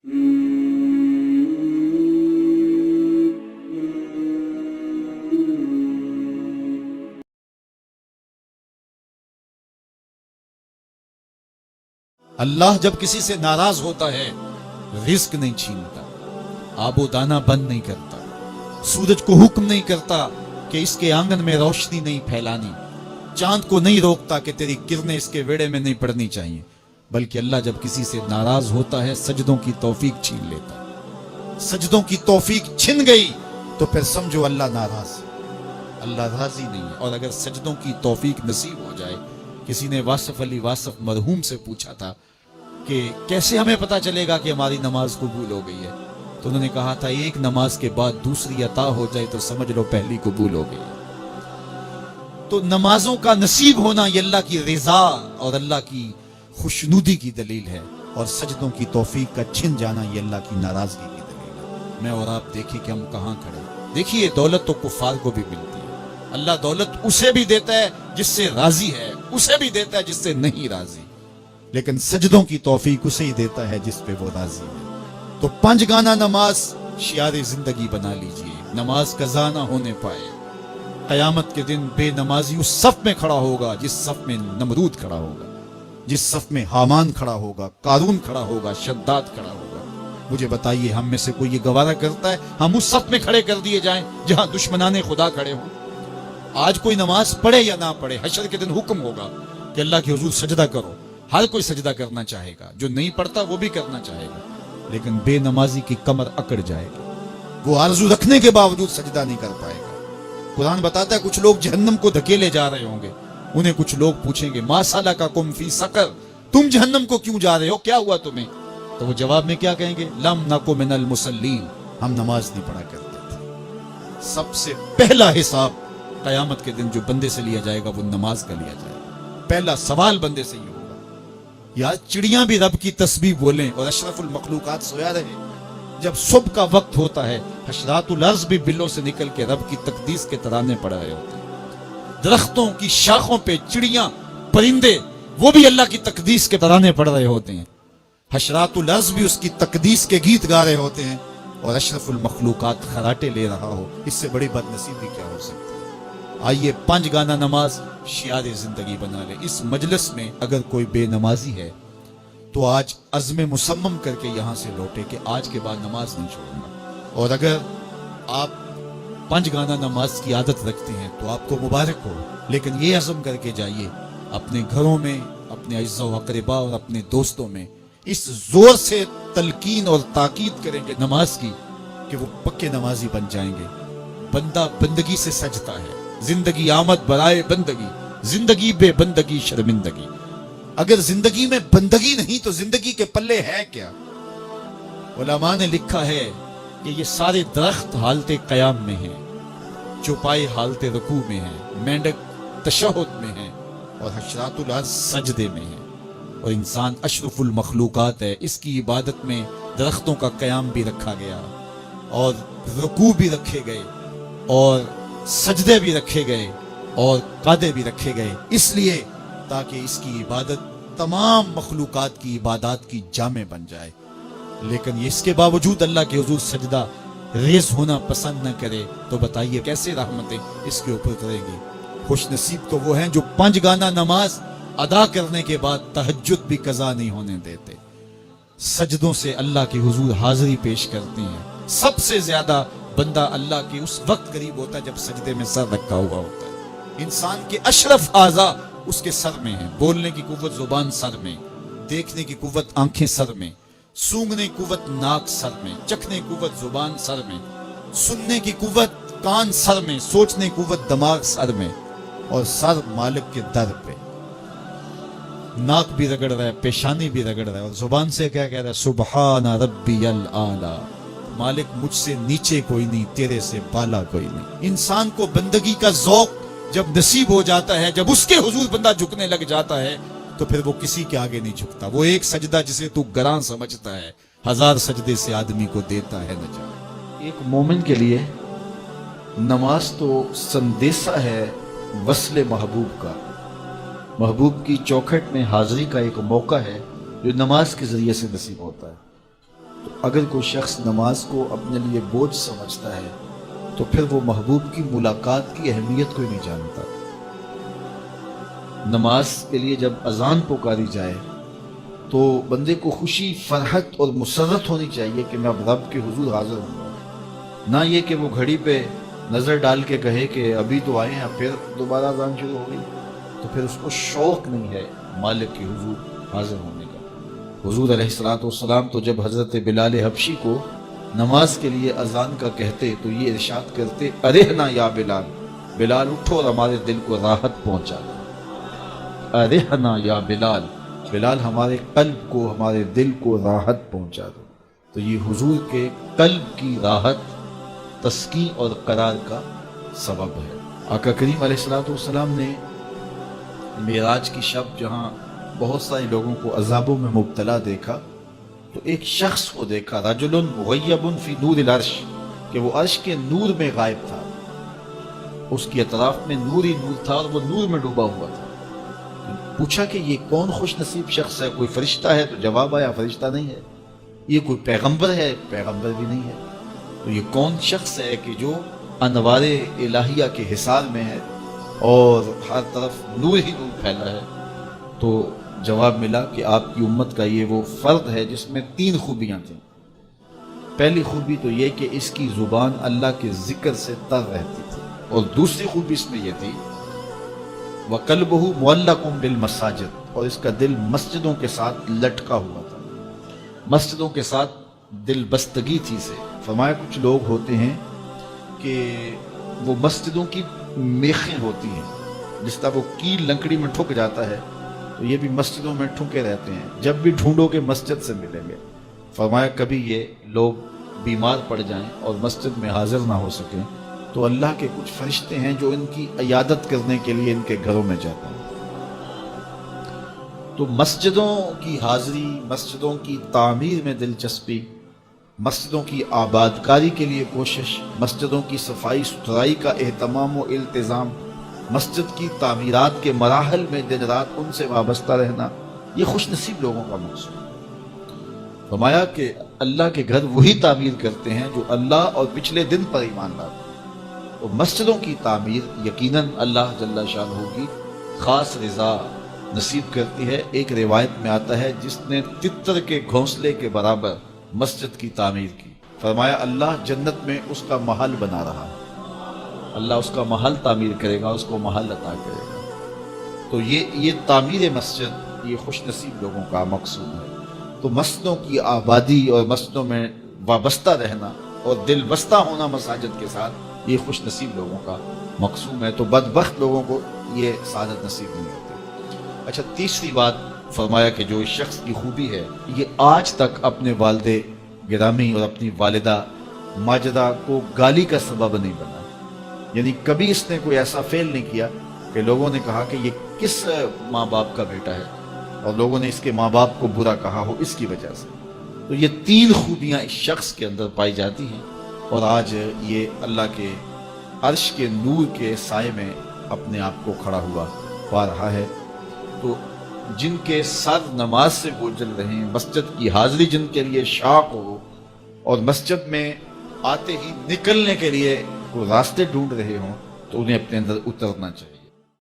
اللہ جب کسی سے ناراض ہوتا ہے رزق نہیں چھینتا، آب و دانہ بند نہیں کرتا، سورج کو حکم نہیں کرتا کہ اس کے آنگن میں روشنی نہیں پھیلانی، چاند کو نہیں روکتا کہ تیری کرنیں اس کے ویڑے میں نہیں پڑنی چاہیے، بلکہ اللہ جب کسی سے ناراض ہوتا ہے سجدوں کی توفیق چھین لیتا ہے۔ سجدوں کی توفیق چھن گئی تو پھر سمجھو اللہ ناراض ہے، اللہ راضی نہیں ہے۔ اور اگر سجدوں کی توفیق نصیب ہو جائے، کسی نے واصف علی واصف مرحوم سے پوچھا تھا کہ کیسے ہمیں پتا چلے گا کہ ہماری نماز قبول ہو گئی ہے، تو انہوں نے کہا تھا ایک نماز کے بعد دوسری عطا ہو جائے تو سمجھ لو پہلی قبول ہو گئی ہے۔ تو نمازوں کا نصیب ہونا یہ اللہ کی رضا اور اللہ کی خوشنودی کی دلیل ہے، اور سجدوں کی توفیق کا چھن جانا یہ اللہ کی ناراضگی کی دلیل ہے۔ میں اور آپ دیکھیں کہ ہم کہاں کھڑے ہیں۔ دیکھیے دولت تو کفار کو بھی ملتی ہے، اللہ دولت اسے بھی دیتا ہے جس سے راضی ہے، اسے بھی دیتا ہے جس سے نہیں راضی، لیکن سجدوں کی توفیق اسے ہی دیتا ہے جس پہ وہ راضی ہے۔ تو 5 گانا نماز شعار زندگی بنا لیجئے، نماز قضا نہ ہونے پائے۔ قیامت کے دن بے نمازی اس صف میں کھڑا ہوگا جس صف میں نمرود کھڑا ہوگا، جس صف میں حامان کھڑا ہوگا، قارون کھڑا ہوگا، شداد کھڑا ہوگا۔ مجھے بتائیے ہم میں سے کوئی یہ گوارا کرتا ہے ہم اس صف میں کھڑے کر دیے جائیں جہاں دشمنان خدا کھڑے ہوں؟ آج کوئی نماز پڑھے یا نہ پڑھے، حشر کے دن حکم ہوگا کہ اللہ کے حضور سجدہ کرو، ہر کوئی سجدہ کرنا چاہے گا، جو نہیں پڑھتا وہ بھی کرنا چاہے گا، لیکن بے نمازی کی کمر اکڑ جائے گی، وہ آرزو رکھنے کے باوجود سجدہ نہیں کر پائے گا۔ قرآن بتاتا ہے کچھ لوگ جہنم کو دھکیلے جا رہے ہوں گے، انہیں کچھ لوگ پوچھیں گے ما سلککم فی سقر، تم جہنم کو کیوں جا رہے ہو، کیا ہوا تمہیں؟ تو وہ جواب میں کیا کہیں گے؟ لم نکو من المصلین، ہم نماز نہیں پڑھا کرتے تھے۔ سب سے پہلا حساب قیامت کے دن جو بندے سے لیا جائے گا وہ نماز کا لیا جائے گا۔ پہلا سوال بندے سے یہ ہوگا۔ یا چڑیاں بھی رب کی تسبیح بولیں اور اشرف المخلوقات سویا رہے، جب صبح کا وقت ہوتا ہے حشرات الارض بھی بلوں سے نکل کے رب کی تقدیس کے ترانے پڑھ رہے ہوتے ہیں، درختوں کی شاخوں پہ چڑیاں پرندے وہ بھی اللہ کی تقدیس کے ترانے پڑھ رہے ہوتے ہیں، حشرات الارض بھی اس کی تقدیس کے گیت گا رہے ہوتے ہیں، اور اشرف المخلوقات خراٹے لے رہا ہو، اس سے بڑی بد نصیبی کیا ہو سکتی ہے؟ آئیے 5 گانا نماز شعار زندگی بنا لے۔ اس مجلس میں اگر کوئی بے نمازی ہے تو آج عزم مصمم کر کے یہاں سے لوٹے کہ آج کے بعد نماز نہیں چھوڑوں گا، اور اگر آپ 5 گانا نماز کی عادت رکھتے ہیں تو آپ کو مبارک ہو، لیکن یہ عزم کر کے جائیے اپنے گھروں میں، اپنے اعزاء و اقرباء اور اپنے دوستوں میں اس زور سے تلقین اور تاکید کریں گے نماز کی کہ وہ پکے نمازی بن جائیں گے۔ بندہ بندگی سے سجتا ہے، زندگی آمد برائے بندگی، زندگی بے بندگی شرمندگی۔ اگر زندگی میں بندگی نہیں تو زندگی کے پلے ہے کیا؟ علماء نے لکھا ہے کہ یہ سارے درخت حالت قیام میں ہیں، چوپائے حالت رکوع میں ہیں، مینڈک تشہد میں ہیں، اور حشرات الارض سجدے میں ہیں، اور انسان اشرف المخلوقات ہے۔ اس کی عبادت میں درختوں کا قیام بھی رکھا گیا، اور رکوع بھی رکھے گئے، اور سجدے بھی رکھے گئے، اور قعدے بھی رکھے گئے، اس لیے تاکہ اس کی عبادت تمام مخلوقات کی عبادات کی جامع بن جائے۔ لیکن اس کے باوجود اللہ کے حضور سجدہ ریز ہونا پسند نہ کرے تو بتائیے کیسے رحمتیں اس کے اوپر کرے گی؟ خوش نصیب تو وہ ہیں جو 5 گانا نماز ادا کرنے کے بعد تہجد بھی قضا نہیں ہونے دیتے، سجدوں سے اللہ کے حضور حاضری پیش کرتے ہیں۔ سب سے زیادہ بندہ اللہ کے اس وقت قریب ہوتا ہے جب سجدے میں سر رکھا ہوا ہوتا ہے۔ انسان کے اشرف اعضاء اس کے سر میں ہیں، بولنے کی قوت زبان سر میں، دیکھنے کی قوت آنکھیں سر میں، سونگنے کی قوت ناک سر میں، چکھنے کی قوت زبان سر میں، سننے کی قوت کان سر میں، سوچنے کی قوت دماغ سر میں، اور سر مالک کے در پہ۔ ناک بھی رگڑ رہا ہے، پیشانی بھی رگڑ رہا ہے، اور زبان سے کیا کہہ رہا ہے؟ سبحان ربی الاعلی، مالک مجھ سے نیچے کوئی نہیں، تیرے سے بالا کوئی نہیں۔ انسان کو بندگی کا ذوق جب نصیب ہو جاتا ہے، جب اس کے حضور بندہ جھکنے لگ جاتا ہے تو پھر وہ کسی کے آگے نہیں جھکتا۔ وہ ایک سجدہ جسے تو گراں سمجھتا ہے 1000 سجدے سے آدمی کو دیتا ہے نجات۔ ایک مومن کے لیے نماز تو سندیسہ ہے وصل محبوب کا، محبوب کی چوکھٹ میں حاضری کا ایک موقع ہے جو نماز کے ذریعے سے نصیب ہوتا ہے۔ تو اگر کوئی شخص نماز کو اپنے لیے بوجھ سمجھتا ہے تو پھر وہ محبوب کی ملاقات کی اہمیت کو ہی نہیں جانتا۔ نماز کے لیے جب اذان پکاری جائے تو بندے کو خوشی، فرحت اور مسرت ہونی چاہیے کہ میں اب رب کے حضور حاضر ہوں، نہ یہ کہ وہ گھڑی پہ نظر ڈال کے کہے کہ ابھی تو آئے ہیں پھر دوبارہ اذان شروع ہو گئی، تو پھر اس کو شوق نہیں ہے مالک کے حضور حاضر ہونے کا۔ حضور علیہ الصلوۃ والسلام تو جب حضرت بلال حبشی کو نماز کے لیے اذان کا کہتے تو یہ ارشاد کرتے، ارحنا یا بلال، بلال اٹھو اور ہمارے دل کو راحت پہنچا دو۔ ارحنا یا بلال، بلال ہمارے قلب کو، ہمارے دل کو راحت پہنچا دو۔ تو یہ حضور کے قلب کی راحت، تسکین اور قرار کا سبب ہے۔ آقا کریم علیہ الصلوۃ والسلام نے معراج کی شب جہاں بہت سارے لوگوں کو عذابوں میں مبتلا دیکھا تو ایک شخص کو دیکھا، رجل مغیب فی نور العرش، کہ وہ عرش کے نور میں غائب تھا، اس کے اطراف میں نور ہی نور تھا اور وہ نور میں ڈوبا ہوا تھا۔ پوچھا کہ یہ کون خوش نصیب شخص ہے، کوئی فرشتہ ہے؟ تو جواب آیا فرشتہ نہیں ہے۔ یہ کوئی پیغمبر ہے؟ پیغمبر بھی نہیں ہے۔ تو یہ کون شخص ہے کہ جو انوار الہیہ کے حصار میں ہے اور ہر طرف نور ہی نور پھیلا ہے؟ تو جواب ملا کہ آپ کی امت کا یہ وہ فرد ہے جس میں 3 خوبیاں تھیں۔ پہلی خوبی تو یہ کہ اس کی زبان اللہ کے ذکر سے تر رہتی تھی، اور دوسری خوبی اس میں یہ تھی وَقَلْبُهُ مُعَلَّقٌ بِالْمَسَاجِدِ، اور اس کا دل مسجدوں کے ساتھ لٹکا ہوا تھا، مسجدوں کے ساتھ دل بستگی تھی سے۔ فرمایا کچھ لوگ ہوتے ہیں کہ وہ مسجدوں کی میخیں ہوتی ہیں، جس طرح وہ کیل لکڑی میں ٹھک جاتا ہے تو یہ بھی مسجدوں میں ٹھکے رہتے ہیں، جب بھی ڈھونڈو کہ مسجد سے ملیں گے۔ فرمایا کبھی یہ لوگ بیمار پڑ جائیں اور مسجد میں حاضر نہ ہو سکیں تو اللہ کے کچھ فرشتے ہیں جو ان کی عیادت کرنے کے لیے ان کے گھروں میں جاتے ہیں۔ تو مسجدوں کی حاضری، مسجدوں کی تعمیر میں دلچسپی، مسجدوں کی آباد کاری کے لیے کوشش، مسجدوں کی صفائی ستھرائی کا اہتمام و التزام، مسجد کی تعمیرات کے مراحل میں دن رات ان سے وابستہ رہنا، یہ خوش نصیب لوگوں کا مقصود۔ فرمایا کہ اللہ کے گھر وہی تعمیر کرتے ہیں جو اللہ اور پچھلے دن پر ایمان لاتے ہیں۔ تو مسجدوں کی تعمیر یقیناً اللہ جل شانہ کی خاص رضا نصیب کرتی ہے۔ ایک روایت میں آتا ہے جس نے تتر کے گھونسلے کے برابر مسجد کی تعمیر کی، فرمایا اللہ جنت میں اس کا محل بنا رہا ہے، اللہ اس کا محل تعمیر کرے گا، اس کو محل عطا کرے گا۔ تو یہ تعمیر مسجد یہ خوش نصیب لوگوں کا مقصود ہے۔ تو مسجدوں کی آبادی اور مسجدوں میں وابستہ رہنا اور دل بستہ ہونا مساجد کے ساتھ، یہ خوش نصیب لوگوں کا مقصود ہے۔ تو بدبخت لوگوں کو یہ سعادت نصیب نہیں ہوتی۔ اچھا، تیسری بات فرمایا کہ جو اس شخص کی خوبی ہے، یہ آج تک اپنے والد گرامی اور اپنی والدہ ماجدہ کو گالی کا سبب نہیں بنا، یعنی کبھی اس نے کوئی ایسا فعل نہیں کیا کہ لوگوں نے کہا کہ یہ کس ماں باپ کا بیٹا ہے اور لوگوں نے اس کے ماں باپ کو برا کہا ہو اس کی وجہ سے۔ تو یہ 3 خوبیاں اس شخص کے اندر پائی جاتی ہیں، اور آج یہ اللہ کے عرش کے نور کے سائے میں اپنے آپ کو کھڑا ہوا پا رہا ہے۔ تو جن کے سر نماز سے بوجھل رہے، مسجد کی حاضری جن کے لیے شوق ہو، اور مسجد میں آتے ہی نکلنے کے لیے کوئی راستے ڈھونڈ رہے ہوں، تو انہیں اپنے اندر اترنا چاہیے۔